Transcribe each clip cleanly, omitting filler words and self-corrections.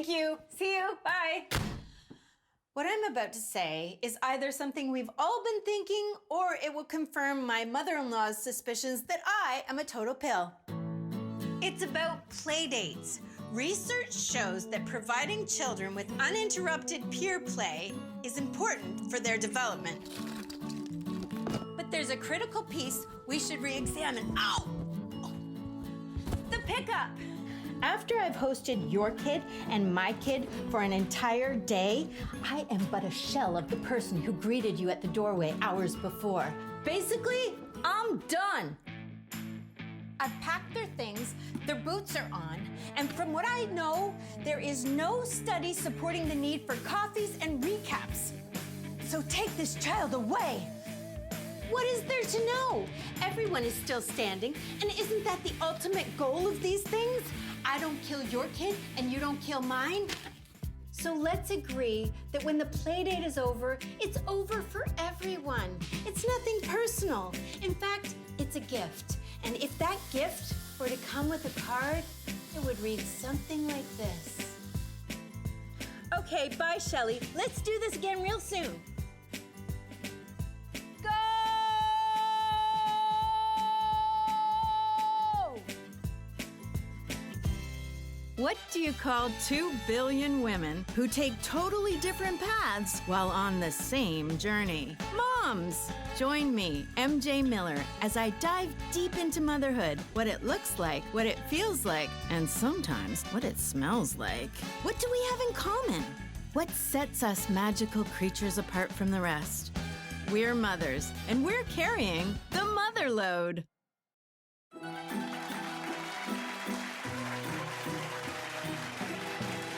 Thank you. See you. Bye. What I'm about to say is either something we've all been thinking, or it will confirm my mother-in-law's suspicions that I am a total pill. It's about play dates. Research shows that providing children with uninterrupted peer play is important for their development. But there's a critical piece we should re-examine. Ow! The pickup. After I've hosted your kid and my kid for an entire day, I am but a shell of the person who greeted you at the doorway hours before. Basically, I'm done. I've packed their things, their boots are on, and from what I know, there is no study supporting the need for coffees and recaps. So take this child away. What is there to know? Everyone is still standing, and isn't that the ultimate goal of these things? I don't kill your kid, and you don't kill mine. So let's agree that when the play date is over, it's over for everyone. It's nothing personal. In fact, it's a gift. And if that gift were to come with a card, it would read something like this. Okay, bye, Shelley. Let's do this again real soon. Go! What do you call 2 billion women who take totally different paths while on the same journey? Moms! Join me, MJ Miller, as I dive deep into motherhood, what it looks like, what it feels like, and sometimes what it smells like. What do we have in common? What sets us magical creatures apart from the rest? We're mothers, and we're carrying the Motherload.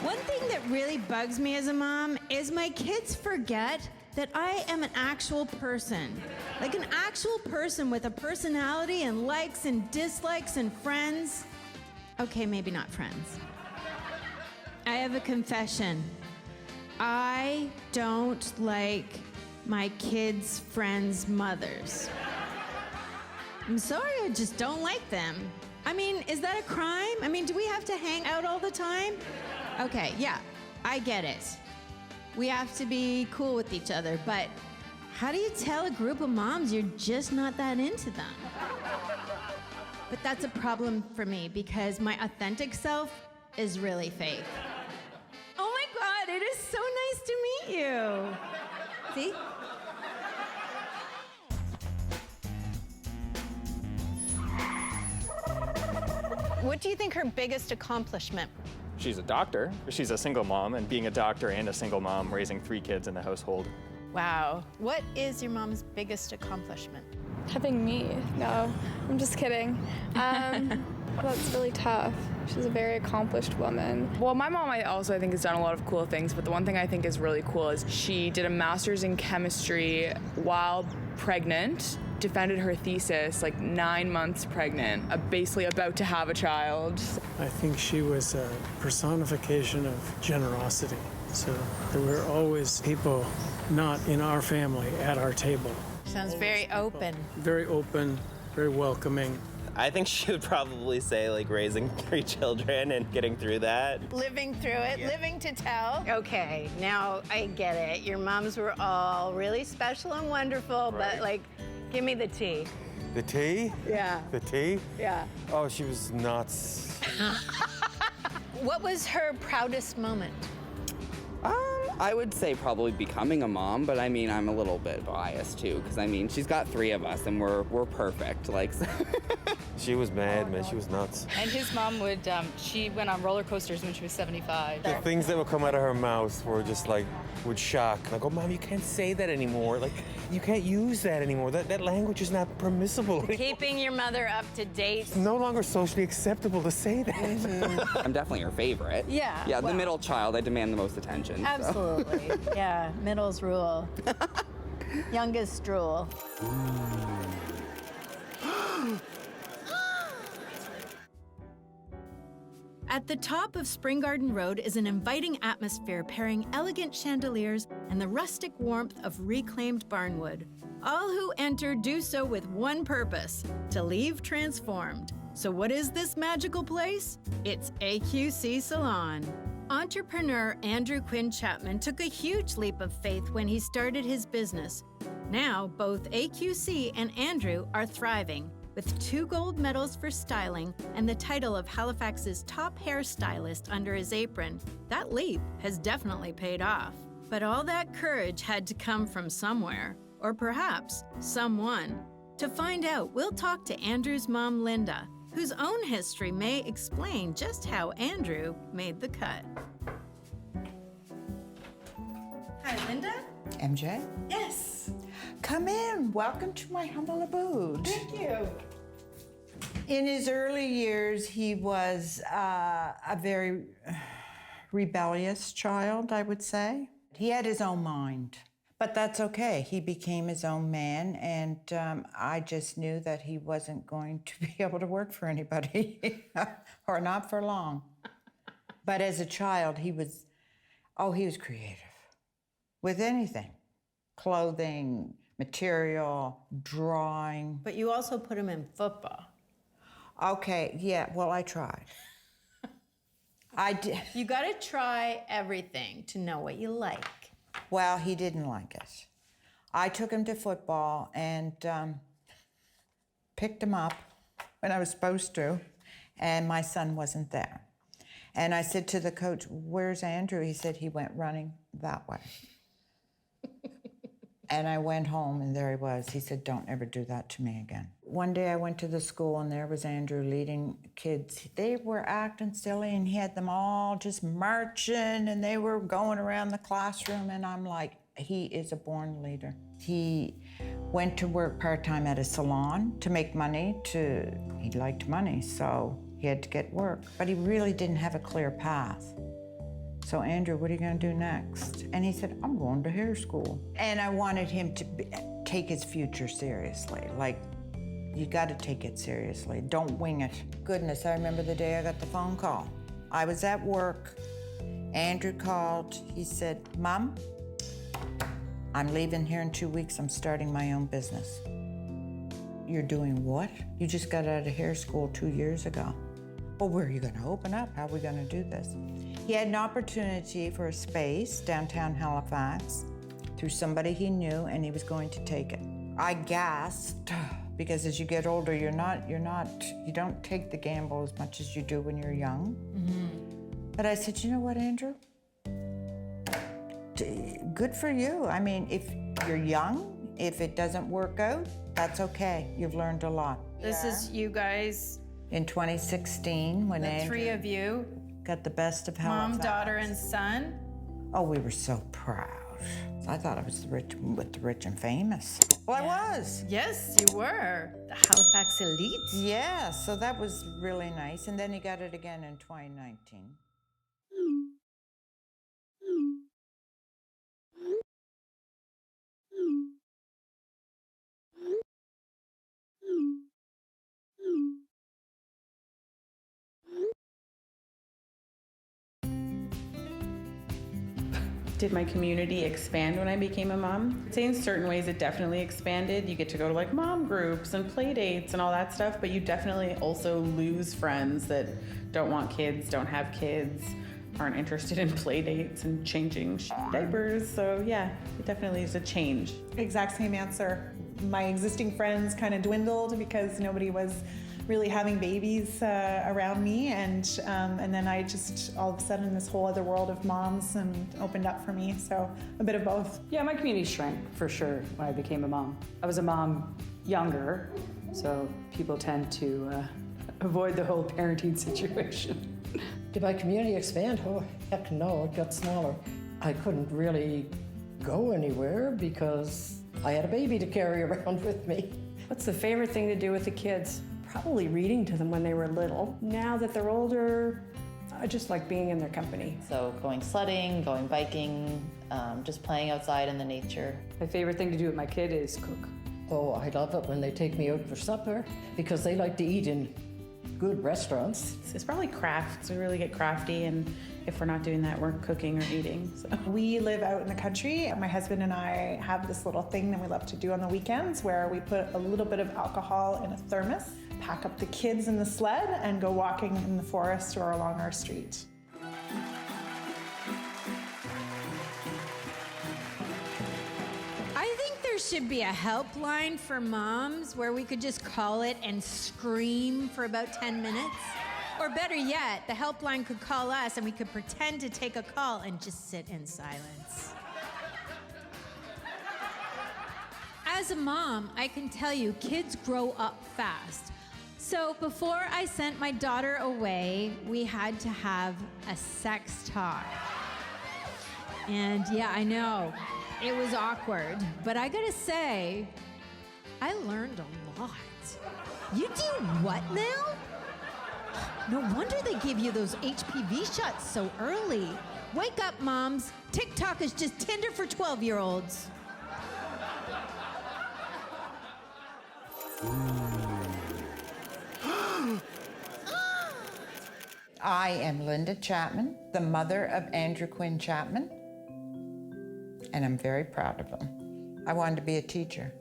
One thing that really bugs me as a mom is my kids forget that I am an actual person. Like an actual person with a personality and likes and dislikes and friends. Okay, maybe not friends. I have a confession. I don't like my kids' friends' mothers. I'm sorry, I just don't like them. I mean, is that a crime? I mean, do we have to hang out all the time? Okay, yeah, I get it. We have to be cool with each other, but how do you tell a group of moms you're just not that into them? But that's a problem for me because my authentic self is really fake. Oh my God, it is so nice to meet you. See? What do you think her biggest accomplishment? She's a doctor. She's a single mom, and being a doctor and a single mom, raising 3 kids in the household. Wow. What is your mom's biggest accomplishment? Having me. No, I'm just kidding. That's really tough. She's a very accomplished woman. Well, my mom I think has done a lot of cool things, but the one thing I think is really cool is she did a master's in chemistry while pregnant, defended her thesis like 9 months pregnant, basically about to have a child. I think she was a personification of generosity. So there were always people not in our family at our table. Sounds very open. Very open, very welcoming. I think she would probably say like raising 3 children and getting through that. Living through it, living to tell. Okay, now I get it. Your moms were all really special and wonderful, but like, give me the tea. The tea? Yeah. The tea? Yeah. Oh, she was nuts. What was her proudest moment? I would say probably becoming a mom, but I mean, I'm a little bit biased too, because I mean, she's got 3 of us and we're perfect. Like, She was mad, man. She was nuts. And his mom would, she went on roller coasters when she was 75. The things that would come out of her mouth were just like, would shock. I go, Mom, you can't say that anymore. Like, you can't use that anymore. That language is not permissible. Keeping your mother up to date. It's no longer socially acceptable to say that. Mm-hmm. I'm definitely her favorite. Yeah. Yeah, well, the middle child, I demand the most attention. Absolutely. Yeah, middles rule. Youngest drool. At the top of Spring Garden Road is an inviting atmosphere pairing elegant chandeliers and the rustic warmth of reclaimed barnwood. All who enter do so with one purpose, to leave transformed. So what is this magical place? It's AQC Salon. Entrepreneur Andrew Quinn Chapman took a huge leap of faith when he started his business. Now, both AQC and Andrew are thriving, with 2 gold medals for styling and the title of Halifax's top hairstylist under his apron. That leap has definitely paid off. But all that courage had to come from somewhere, or perhaps someone. To find out, we'll talk to Andrew's mom, Linda, whose own history may explain just how Andrew made the cut. Hi, Linda. MJ? Yes. Come in. Welcome to my humble abode. Thank you. In his early years, he was a very rebellious child, I would say. He had his own mind, but that's okay. He became his own man, and I just knew that he wasn't going to be able to work for anybody, or not for long. But as a child, he was creative with anything. Clothing, material, drawing. But you also put him in football. Okay, yeah, well, I tried. I did. You gotta try everything to know what you like. Well, he didn't like it. I took him to football and picked him up when I was supposed to, and my son wasn't there. And I said to the coach, "Where's Andrew?" He said he went running that way. And I went home, and there he was. He said, "Don't ever do that to me again." One day I went to the school, and there was Andrew leading kids. They were acting silly, and he had them all just marching, and they were going around the classroom, and I'm like, he is a born leader. He went to work part-time at a salon to make money. He liked money, so he had to get work. But he really didn't have a clear path. So, "Andrew, what are you gonna do next?" And he said, "I'm going to hair school." And I wanted him to take his future seriously. Like, you gotta take it seriously. Don't wing it. Goodness, I remember the day I got the phone call. I was at work. Andrew called. He said, "Mom, I'm leaving here in 2 weeks. I'm starting my own business." "You're doing what?" "You just got out of hair school 2 years ago." "Well, where are you gonna open up? How are we gonna do this?" He had an opportunity for a space downtown Halifax through somebody he knew, and he was going to take it. I gasped, because as you get older, you don't take the gamble as much as you do when you're young. Mm-hmm. But I said, "You know what, Andrew? Good for you. I mean, if you're young, if it doesn't work out, that's okay. You've learned a lot." This is you guys, In 2016, when the Andrew 3 of you, got the best of Halifax. mom, daughter, and son. Oh, we were so proud. I thought I was with the rich and famous. Well, I was. Yes, you were. The Halifax elite. Yeah, so that was really nice. And then he got it again in 2019. Did my community expand when I became a mom? I'd say in certain ways it definitely expanded. You get to go to like mom groups and play dates and all that stuff, but you definitely also lose friends that don't want kids, don't have kids, aren't interested in play dates and changing diapers. So yeah, it definitely is a change. Exact same answer. My existing friends kind of dwindled because nobody was really having babies around me, and then I just all of a sudden this whole other world of moms and opened up for me. So a bit of both. Yeah, my community shrank for sure when I became a mom. I was a mom younger, so people tend to avoid the whole parenting situation. Did my community expand? Oh, heck no, it got smaller. I couldn't really go anywhere because I had a baby to carry around with me. What's the favorite thing to do with the kids? Probably reading to them when they were little. Now that they're older, I just like being in their company. So going sledding, going biking, just playing outside in the nature. My favorite thing to do with my kid is cook. Oh, I love it when they take me out for supper because they like to eat in good restaurants. It's probably crafts. We really get crafty, and if we're not doing that, we're cooking or eating. So. We live out in the country. My husband and I have this little thing that we love to do on the weekends where we put a little bit of alcohol in a thermos, pack up the kids in the sled, and go walking in the forest or along our street. there should be a helpline for moms where we could just call it and scream for about 10 minutes. Or better yet, the helpline could call us and we could pretend to take a call and just sit in silence. As a mom, I can tell you, kids grow up fast. So before I sent my daughter away, we had to have a sex talk. And yeah, I know, it was awkward, but I gotta say, I learned a lot. You do what now? No wonder they give you those HPV shots so early. Wake up, moms. TikTok is just Tinder for 12-year-olds. I am Linda Chapman, the mother of Andrew Quinn Chapman, and I'm very proud of him. I wanted to be a teacher,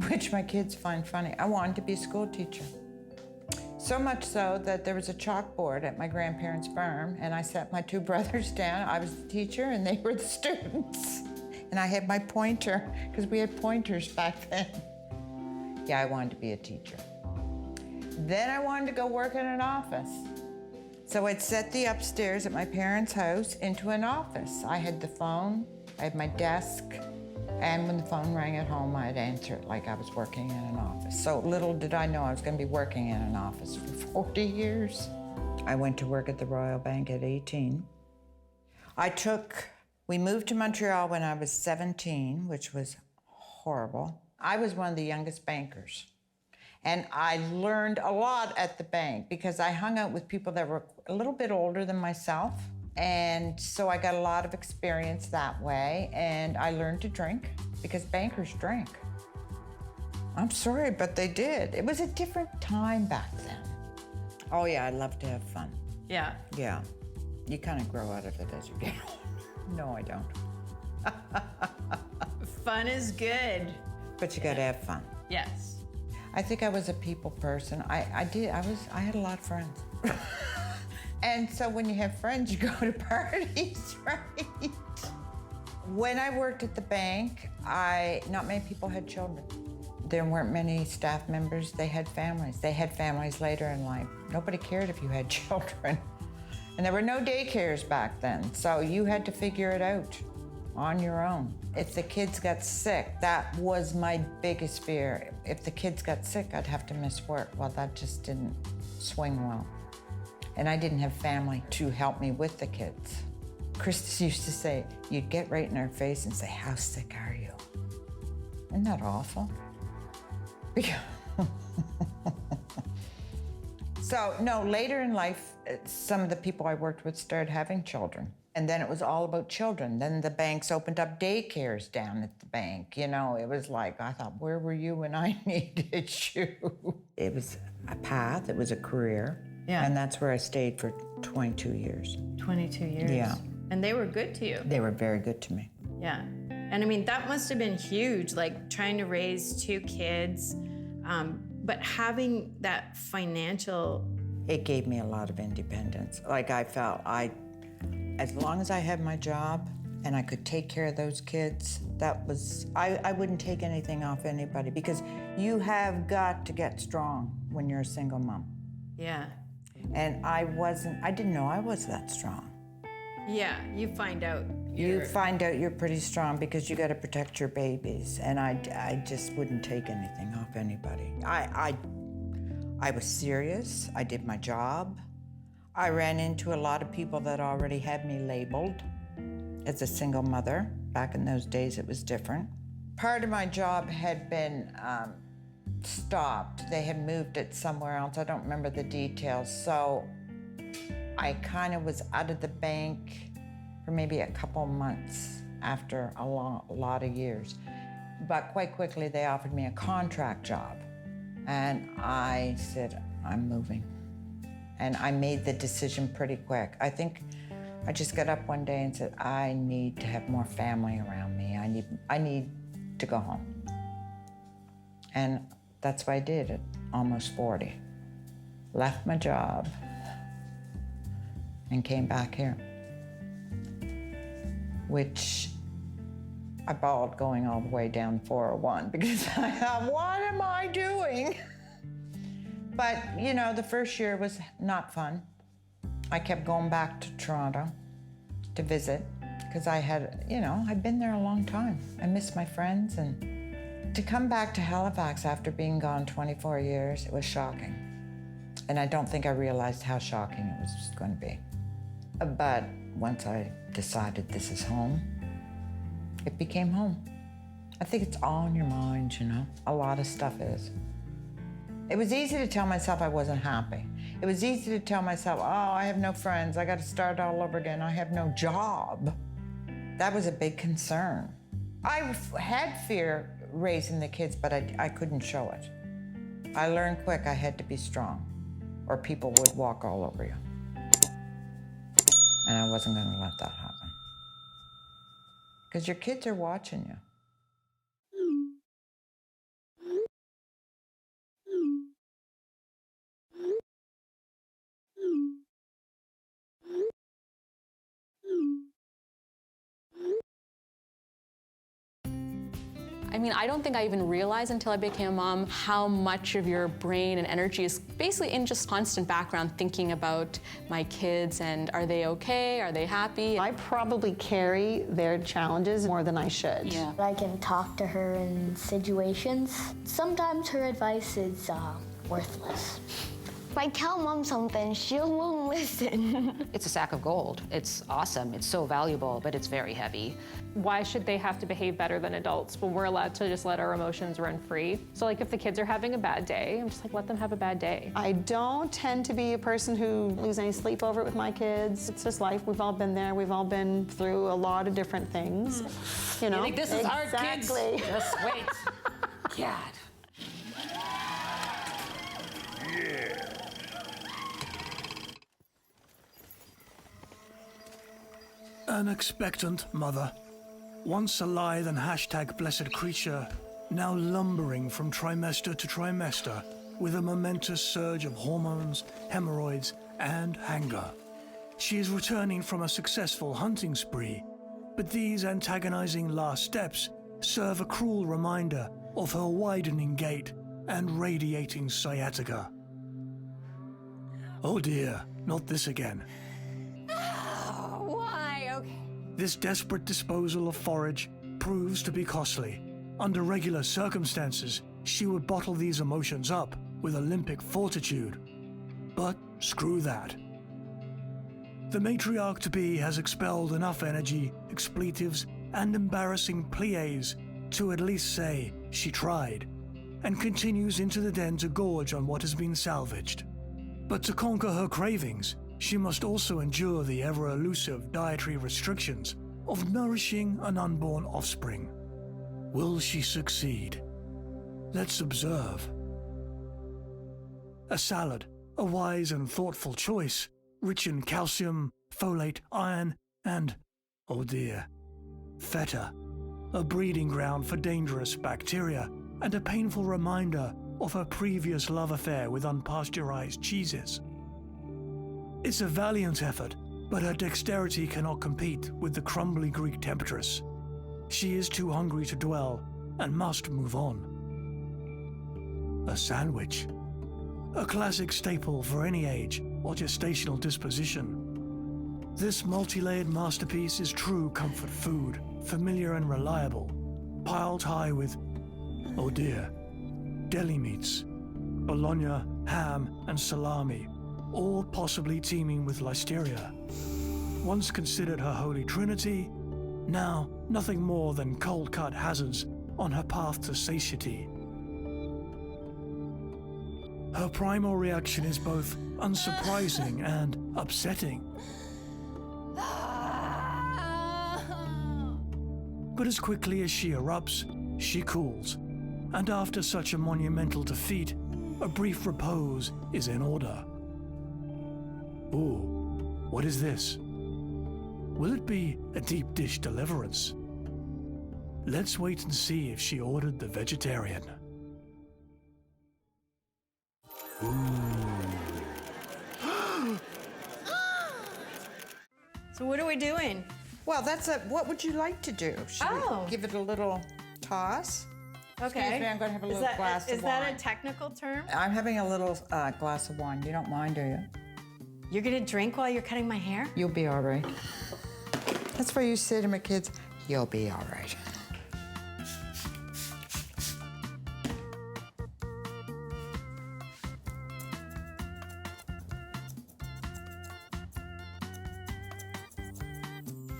which my kids find funny. I wanted to be a school teacher. So much so that there was a chalkboard at my grandparents' farm, and I sat my two brothers down. I was the teacher, and they were the students. And I had my pointer, because we had pointers back then. Yeah, I wanted to be a teacher. Then I wanted to go work in an office. So I'd set the upstairs at my parents' house into an office. I had the phone, I had my desk, and when the phone rang at home, I'd answer it like I was working in an office. So little did I know I was going to be working in an office for 40 years. I went to work at the Royal Bank at 18. We moved to Montreal when I was 17, which was horrible. I was one of the youngest bankers. And I learned a lot at the bank because I hung out with people that were a little bit older than myself. And so I got a lot of experience that way. And I learned to drink because bankers drink. I'm sorry, but they did. It was a different time back then. Oh yeah, I love to have fun. Yeah. Yeah. You kind of grow out of it as you get older. No, I don't. Fun is good. But you gotta have fun. Yes. I think I was a people person. I had a lot of friends. And so when you have friends, you go to parties, right? When I worked at the bank, not many people had children. There weren't many staff members. They had families. They had families later in life. Nobody cared if you had children. And there were no daycares back then, so you had to figure it out on your own. If the kids got sick, that was my biggest fear. If the kids got sick, I'd have to miss work. Well, that just didn't swing well. And I didn't have family to help me with the kids. Krista used to say, you'd get right in her face and say, how sick are you? Isn't that awful? So, no, later in life, some of the people I worked with started having children. And then it was all about children. Then the banks opened up daycares down at the bank. You know, it was like, I thought, where were you when I needed you? It was a path, it was a career. Yeah. And that's where I stayed for 22 years. 22 years. Yeah. And they were good to you. They were very good to me. Yeah. And I mean, that must have been huge, like trying to raise two kids, but having that financial... It gave me a lot of independence. Like I felt as long as I had my job and I could take care of those kids, I wouldn't take anything off anybody because you have got to get strong when you're a single mom. Yeah. And I didn't know I was that strong. Yeah, you find out. You find out you're pretty strong because you got to protect your babies. And I just wouldn't take anything off anybody. I was serious. I did my job. I ran into a lot of people that already had me labeled as a single mother. Back in those days, it was different. Part of my job had been stopped. They had moved it somewhere else. I don't remember the details. So I kind of was out of the bank for maybe a couple months after a lot of years. But quite quickly, they offered me a contract job. And I said, I'm moving. And I made the decision pretty quick. I think I just got up one day and said, I need to have more family around me. I need to go home. And that's what I did at almost 40. Left my job and came back here, which I bawled going all the way down 401 because I thought, what am I doing? But, you know, the first year was not fun. I kept going back to Toronto to visit because I had, you know, I'd been there a long time. I missed my friends, and to come back to Halifax after being gone 24 years, it was shocking. And I don't think I realized how shocking it was going to be. But once I decided this is home, it became home. I think it's all in your mind, you know? A lot of stuff is. It was easy to tell myself I wasn't happy. It was easy to tell myself, oh, I have no friends, I got to start all over again, I have no job. That was a big concern. I had fear raising the kids, but I couldn't show it. I learned quick I had to be strong, or people would walk all over you. And I wasn't going to let that happen. Because your kids are watching you. I mean, I don't think I even realized until I became a mom how much of your brain and energy is basically in just constant background thinking about my kids and are they okay, are they happy? I probably carry their challenges more than I should. Yeah. I can talk to her in situations. Sometimes her advice is worthless. If I tell Mom something, she won't listen. It's a sack of gold. It's awesome. It's so valuable, but it's very heavy. Why should they have to behave better than adults when we're allowed to just let our emotions run free? So like if the kids are having a bad day, I'm just like, let them have a bad day. I don't tend to be a person who lose any sleep over it with my kids. It's just life. We've all been there. We've all been through a lot of different things. You know? You think this is hard, kids? Just wait. God. Yeah. An expectant mother, once a lithe and #blessed creature, now lumbering from trimester to trimester with a momentous surge of hormones, hemorrhoids, and anger. She is returning from a successful hunting spree, but these antagonizing last steps serve a cruel reminder of her widening gait and radiating sciatica. Oh dear, not this again. This desperate disposal of forage proves to be costly. Under regular circumstances, she would bottle these emotions up with Olympic fortitude. But screw that. The matriarch-to-be has expelled enough energy, expletives, and embarrassing pliés to at least say she tried, and continues into the den to gorge on what has been salvaged. But to conquer her cravings, she must also endure the ever-elusive dietary restrictions of nourishing an unborn offspring. Will she succeed? Let's observe. A salad, a wise and thoughtful choice, rich in calcium, folate, iron, and, oh dear, feta, a breeding ground for dangerous bacteria, and a painful reminder of her previous love affair with unpasteurized cheeses. It's a valiant effort, but her dexterity cannot compete with the crumbly Greek temptress. She is too hungry to dwell and must move on. A sandwich. A classic staple for any age or gestational disposition. This multi-layered masterpiece is true comfort food, familiar and reliable, piled high with, oh dear, deli meats, bologna, ham, and salami, all possibly teeming with listeria. Once considered her holy trinity, now nothing more than cold-cut hazards on her path to satiety. Her primal reaction is both unsurprising and upsetting. But as quickly as she erupts, she cools, and after such a monumental defeat, a brief repose is in order. Ooh, what is this? Will it be a deep dish deliverance? Let's wait and see if she ordered the vegetarian. So what are we doing? Well, what would you like to do? Should we give it a little toss? Okay. Excuse me, I'm going to have a little glass of wine. Is that a technical term? I'm having a little glass of wine. You don't mind, do you? You're gonna drink while you're cutting my hair? You'll be all right. That's why you say to my kids, you'll be all right.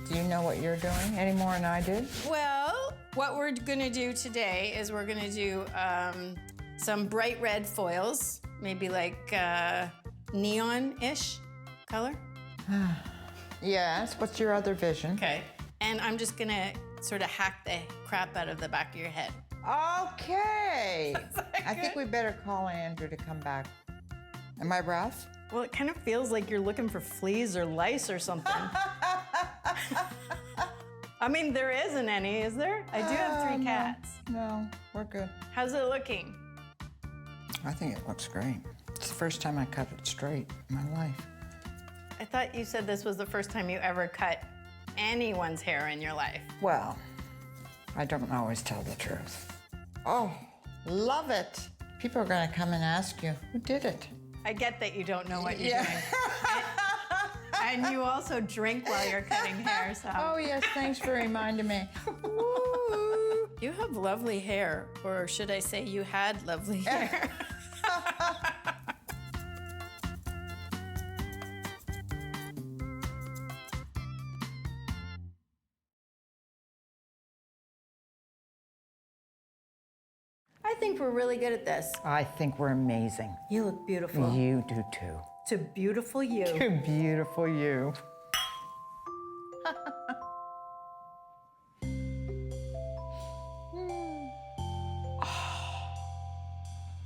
Do you know what you're doing any more than I did? Well, what we're gonna do today is we're gonna do some bright red foils, maybe like neon-ish color. Yes, what's your other vision? Okay, and I'm just gonna sort of hack the crap out of the back of your head. Okay. I think we better call Andrew to come back. Am I rough? Well, it kind of feels like you're looking for fleas or lice or something. I mean, there isn't any, is there? I do have 3 cats. No, we're good. How's it looking? I think it looks great. It's the first time I cut it straight in my life. I thought you said this was the first time you ever cut anyone's hair in your life. Well, I don't always tell the truth. Oh, love it. People are gonna come and ask you, who did it? I get that you don't know what you're doing. And you also drink while you're cutting hair, so. Oh yes, thanks for reminding me. You have lovely hair, or should I say you had lovely hair. I think we're really good at this. I think we're amazing. You look beautiful. You do too. To beautiful you. To beautiful you.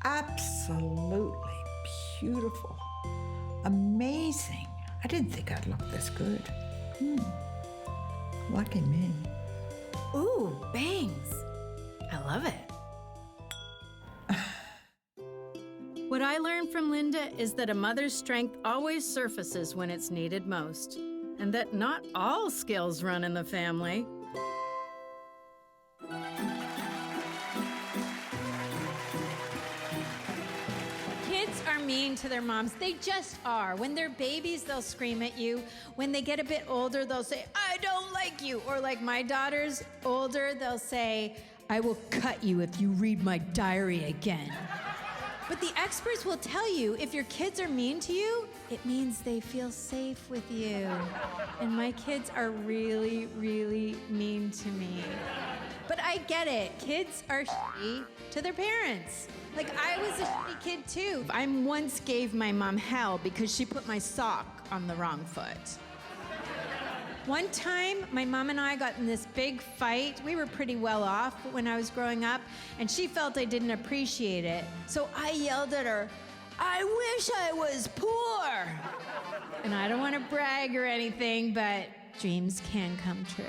Absolutely beautiful. Amazing. I didn't think I'd look this good. Lucky me. Ooh, bangs. I love it. What I learned from Linda is that a mother's strength always surfaces when it's needed most, and that not all skills run in the family. Kids are mean to their moms. They just are. When they're babies, they'll scream at you. When they get a bit older, they'll say, I don't like you. Or like my daughter's older, they'll say, I will cut you if you read my diary again. But the experts will tell you if your kids are mean to you, it means they feel safe with you. And my kids are really, really mean to me. But I get it. Kids are shitty to their parents. Like, I was a shitty kid too. I once gave my mom hell because she put my sock on the wrong foot. One time, my mom and I got in this big fight. We were pretty well off when I was growing up, and she felt I didn't appreciate it. So I yelled at her, I wish I was poor. And I don't want to brag or anything, but dreams can come true.